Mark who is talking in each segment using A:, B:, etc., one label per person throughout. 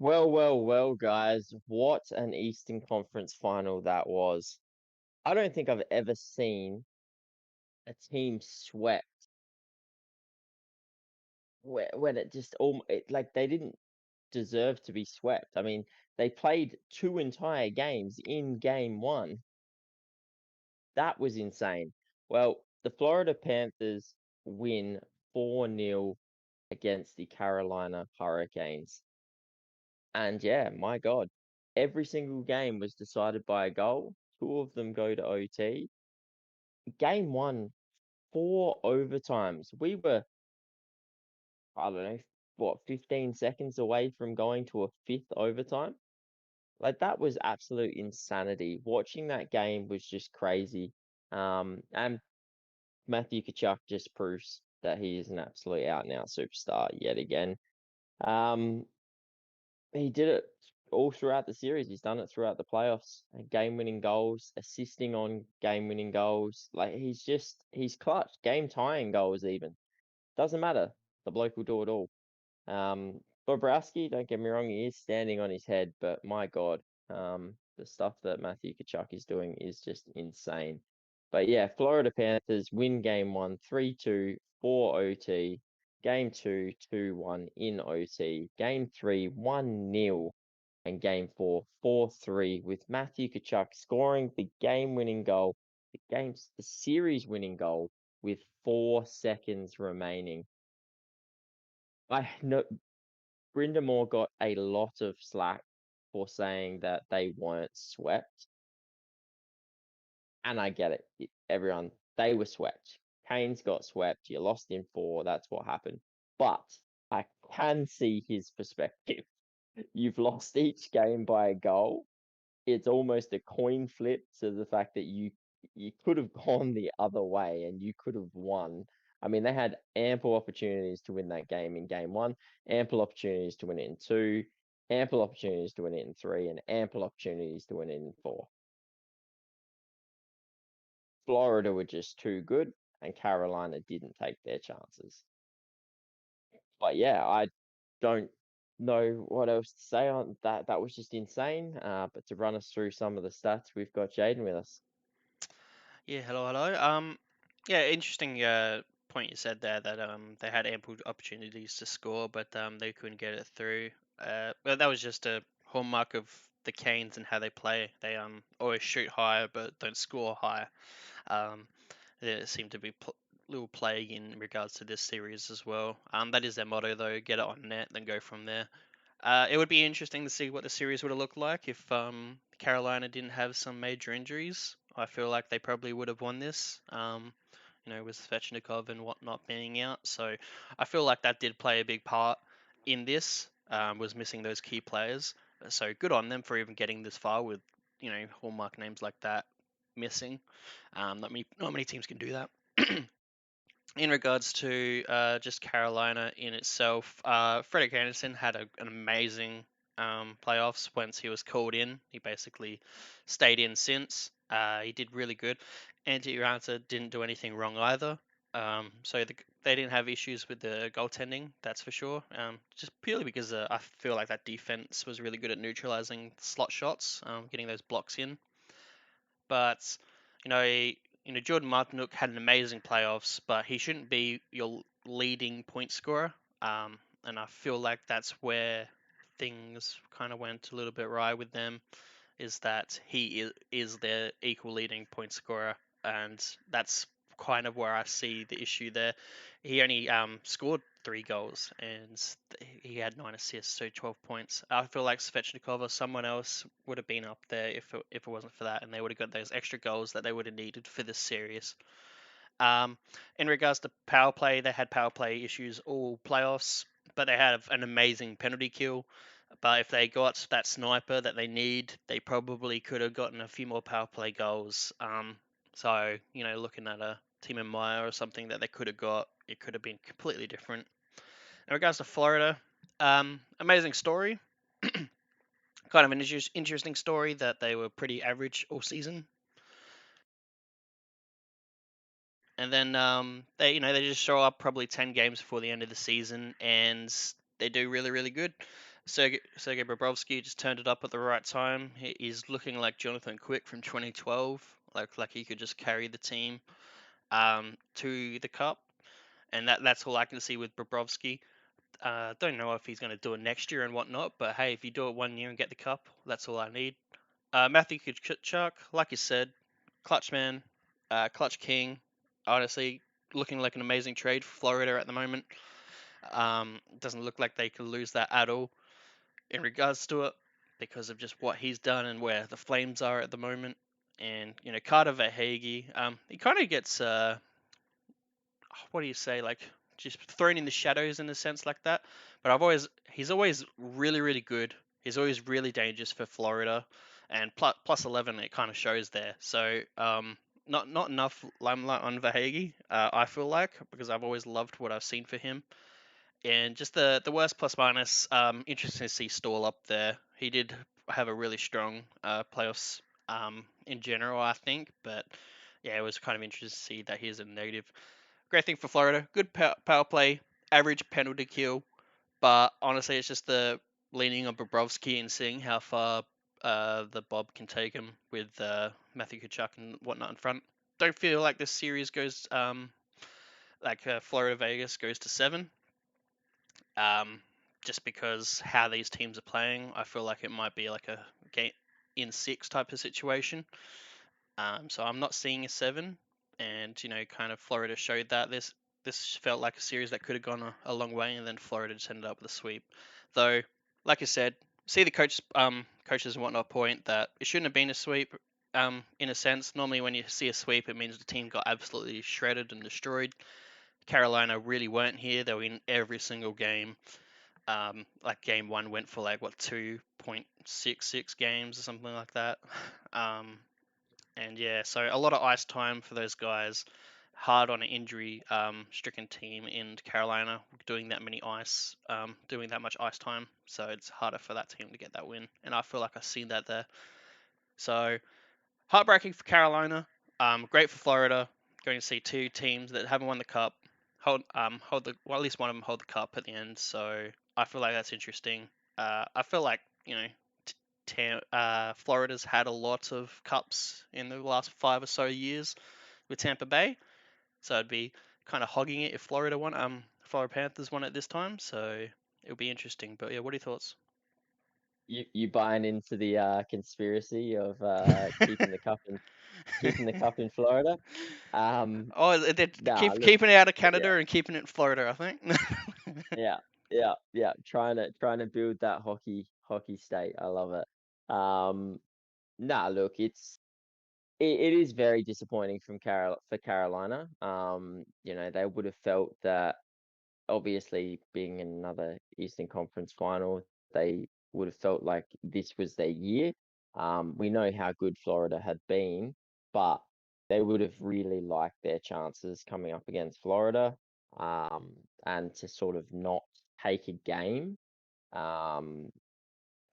A: Well, guys. What an Eastern Conference final that was. I don't think I've ever seen a team sweat when it just like they didn't deserve to be swept. I mean, they played two entire games in game one. That was insane. Well, the Florida Panthers win 4-0 against the Carolina Hurricanes. And yeah, my God, every single game was decided by a goal. Two of them go to OT. Game one, four overtimes. We were, I don't know, what, 15 seconds away from going to a fifth overtime. Like that was absolute insanity. Watching that game was just crazy. And Matthew Tkachuk just proves that he is an absolute out and out superstar yet again. Um, he did it all throughout the series. He's done it throughout the playoffs. Game-winning goals, assisting on game-winning goals. Like he's clutch, game-tying goals even. Doesn't matter. The bloke will do it all. Bobrovsky, don't get me wrong, he is standing on his head, but my God, the stuff that Matthew Tkachuk is doing is just insane. But yeah, Florida Panthers win game one, 3-2, 4 OT. Game two, 2-1 in OT. Game three, 1-0. And game four, 4-3, with Matthew Tkachuk scoring the game-winning goal, the series-winning goal with 4 seconds remaining. I know Brind'Amour Moore got a lot of slack for saying that they weren't swept, and I get it. Everyone, they were swept. Canes got swept. You lost in four. That's what happened. But I can see his perspective. You've lost each game by a goal. It's almost a coin flip to the fact that you could have gone the other way and you could have won. I mean, they had ample opportunities to win that game in game one, ample opportunities to win it in two, ample opportunities to win it in three, and ample opportunities to win it in four. Florida were just too good, and Carolina didn't take their chances. But yeah, I don't know what else to say on that. That was just insane. But to run us through some of the stats, we've got Jaden with us.
B: Yeah, hello. Yeah, interesting point you said there that they had ample opportunities to score, but they couldn't get it through. But that was just a hallmark of the Canes and how they play. They always shoot higher but don't score higher. Um, there seemed to be little plague in regards to this series as well. That is their motto though: get it on net, then go from there. It would be interesting to see what the series would have looked like if Carolina didn't have some major injuries. I feel like they probably would have won this. With Svechnikov and whatnot being out, so I feel like that did play a big part in this. Was missing those key players, so good on them for even getting this far with hallmark names like that missing. Not many teams can do that. In regards to just Carolina in itself, Frederick Anderson had an amazing playoffs once he was called in. He basically stayed in since. He did really good. Antti Raanta didn't do anything wrong either. So they didn't have issues with the goaltending, that's for sure. Just purely because I feel like that defense was really good at neutralizing slot shots, getting those blocks in. But Jordan Martinook had an amazing playoffs, but he shouldn't be your leading point scorer. And I feel like that's where things kind of went a little bit awry with them. Is that he is their equal leading point scorer, and that's kind of where I see the issue there. He only scored 3 goals and he had 9 assists, so 12 points. I feel like Svechnikov or someone else would have been up there if it wasn't for that, and they would have got those extra goals that they would have needed for this series. Um, in regards to power play, they had power play issues all playoffs, but they have an amazing penalty kill. But if they got that sniper that they need, they probably could have gotten a few more power play goals. So looking at a Team Meyer or something that they could have got, it could have been completely different. In regards to Florida, amazing story. Kind of an interesting story that they were pretty average all season, and then they just show up probably 10 games before the end of the season, and they do really, really good. Sergei Bobrovsky just turned it up at the right time. He is looking like Jonathan Quick from 2012, like he could just carry the team to the cup, and that's all I can see with Bobrovsky. Don't know if he's going to do it next year and whatnot, but hey, if you do it 1 year and get the cup, that's all I need. Matthew Tkachuk, like you said, clutch man, clutch king. Honestly, looking like an amazing trade for Florida at the moment. Doesn't look like they can lose that at all in regards to it because of just what he's done and where the Flames are at the moment. And Carter Verhaeghe, he kind of gets what do you say, like just thrown in the shadows in a sense like that. But he's always really, really good. He's always really dangerous for Florida, and plus 11 it kind of shows there. So not enough limelight on Verhaeghe, I feel like, because I've always loved what I've seen for him. And just the worst plus minus, interesting to see Stall up there. He did have a really strong playoffs in general, I think, but yeah, it was kind of interesting to see that he's a negative. Great thing for Florida. Good power play, average penalty kill, but honestly, it's just the leaning on Bobrovsky and seeing how far the Bob can take him with Matthew Kachuk and whatnot in front. Don't feel like this series goes like Florida Vegas goes to 7. Um, just because how these teams are playing, I feel like it might be like a game in 6 type of situation. So I'm not seeing a 7, and kind of Florida showed that this felt like a series that could have gone a long way, and then Florida just ended up with a sweep. Though, like I said, see the coaches and whatnot point that it shouldn't have been a sweep. In a sense, normally when you see a sweep, it means the team got absolutely shredded and destroyed. Carolina really weren't here; they were in every single game. Like game one went for like what 2.66 games or something like that. Um, and yeah, so a lot of ice time for those guys. Hard on an injury stricken team in Carolina, doing that many doing that much ice time. So it's harder for that team to get that win. And I feel like I've seen that there. So heartbreaking for Carolina. Great for Florida. Going to see 2 teams that haven't won the cup hold at least one of them hold the cup at the end. So I feel like that's interesting. I feel like Florida's had a lot of cups in the last 5 or so years with Tampa Bay, so I'd be kind of hogging it if Florida Panthers won it this time. So it'll be interesting. But yeah, what are your thoughts?
A: You buying into the conspiracy of keeping the cup in Florida? Um,
B: Oh, they're
A: nah, look,
B: keeping it out of
A: yeah,
B: Canada and keeping it in Florida, I think.
A: yeah, yeah. Trying to build that hockey state. I love it. Nah, look, it is very disappointing for Carolina. They would have felt that obviously being in another Eastern Conference final, they would have felt like this was their year. We know how good Florida had been, but they would have really liked their chances coming up against Florida, and to sort of not take a game, um,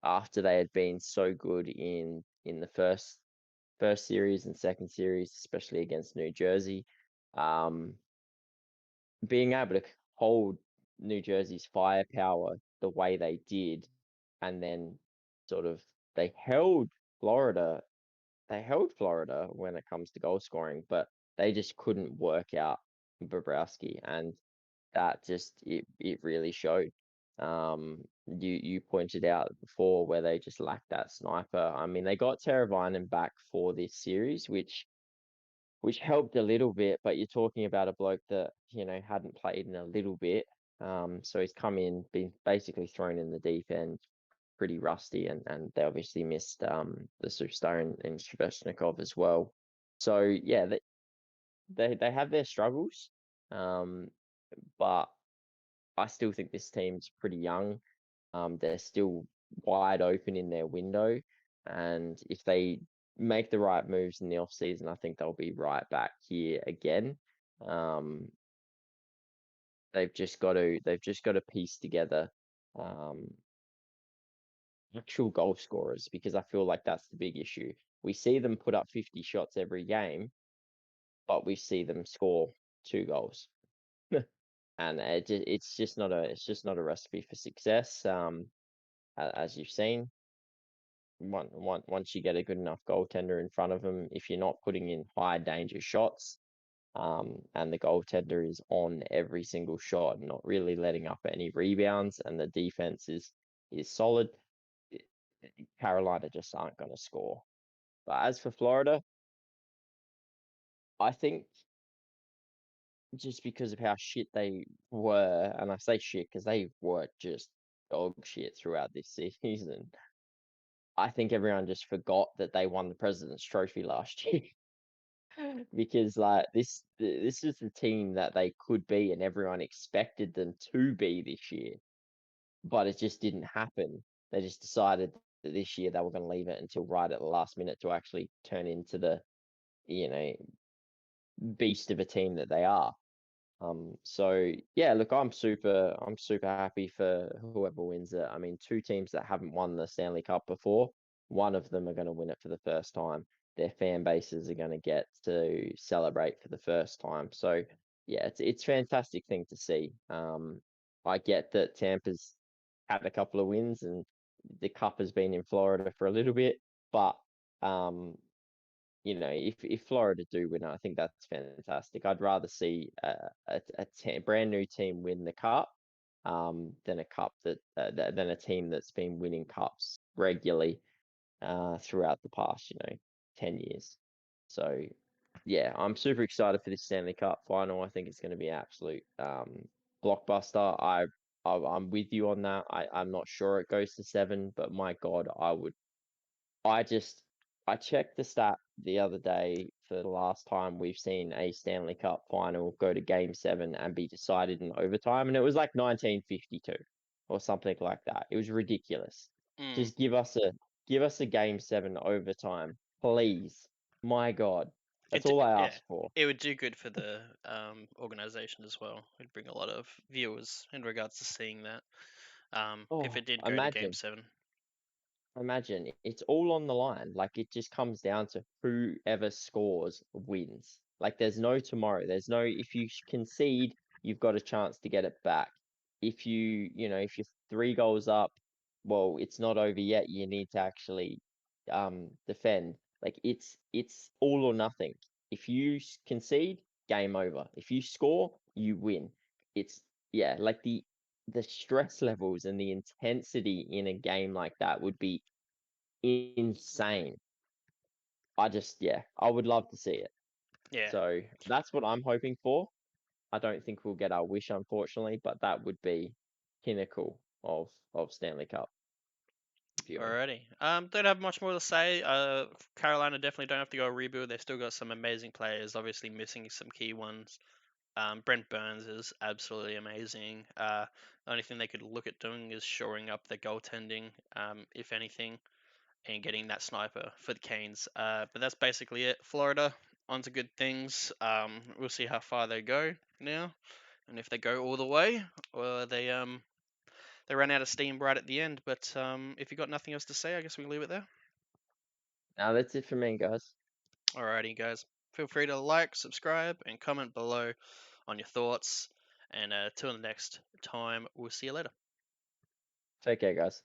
A: after they had been so good in the first series and second series, especially against New Jersey. Um, Being able to hold New Jersey's firepower the way they did, and then sort of they held Florida, they held Florida when it comes to goal scoring, but they just couldn't work out Bobrovsky, and that just it really showed. You pointed out before where they just lacked that sniper. I mean, they got Teravainen back for this series, which helped a little bit, but you're talking about a bloke that, hadn't played in a little bit. So he's come in, been basically thrown in the deep end, pretty rusty, and they obviously missed the superstar in Svechnikov as well. So yeah, they have their struggles, um, but I still think this team's pretty young. They're still wide open in their window, and if they make the right moves in the off season, I think they'll be right back here again. Um, they've just got to piece together um, actual goal scorers, because I feel like that's the big issue. We see them put up 50 shots every game, but we see them score 2 goals. and it's just not a recipe for success. As you've seen, once you get a good enough goaltender in front of them, if you're not putting in high danger shots, and the goaltender is on every single shot, not really letting up any rebounds, and the defense is solid, i- Carolina just aren't going to score. But as for Florida, I think just because of how shit they were, and I say shit because they were just dog shit throughout this season, I think everyone just forgot that they won the President's Trophy last year. Because like this is the team that they could be, and everyone expected them to be this year, but it just didn't happen. They just decided that this year they were going to leave it until right at the last minute to actually turn into the, you know, beast of a team that they are. So yeah, look, I'm super happy for whoever wins it. I mean, two teams that haven't won the Stanley Cup before, one of them are going to win it for the first time. Their fan bases are going to get to celebrate for the first time. So yeah, it's a fantastic thing to see. I get that Tampa's had a couple of wins and the cup has been in Florida for a little bit, but um, if Florida do win, I think that's fantastic. I'd rather see a brand new team win the cup, than a cup than a team that's been winning cups regularly throughout the past, 10 years. So yeah, I'm super excited for this Stanley Cup final. I think it's going to be absolute blockbuster. I'm with you on that. I'm not sure it goes to seven, but my God, I just I checked the stat the other day for the last time we've seen a Stanley Cup final go to game seven and be decided in overtime, and it was like 1952 or something like that. It was ridiculous.
B: Mm.
A: Just give us a game seven overtime, please. My God. That's all I
B: Yeah,
A: ask for.
B: it would do good for the organization as well. It'd bring a lot of viewers in regards to seeing that. If
A: Oh,
B: it did go to Game
A: imagine.
B: 7.
A: Imagine it's all on the line. Like it just comes down to whoever scores wins. Like there's no tomorrow. There's no if you concede, you've got a chance to get it back. If you're 3 goals up, well, it's not over yet. You need to actually defend. Like it's all or nothing. If you concede, game over. If you score, you win. It's yeah, like the stress levels and the intensity in a game like that would be insane. Yeah, I would love to see it.
B: Yeah.
A: So that's what I'm hoping for. I don't think we'll get our wish, unfortunately, but that would be pinnacle of Stanley Cup viewing.
B: Alrighty. Don't have much more to say. Carolina definitely don't have to go rebuild. They've still got some amazing players. Obviously missing some key ones. Brent Burns is absolutely amazing. The only thing they could look at doing is shoring up their goaltending, if anything, and getting that sniper for the Canes. But that's basically it. Florida, on to good things. We'll see how far they go now, and if they go all the way, or they run out of steam right at the end. But if you got nothing else to say, I guess we can leave it there.
A: Now that's it for me, guys.
B: Alrighty, guys. Feel free to like, subscribe, and comment below on your thoughts. And till the next time, we'll see you later.
A: Take care, guys.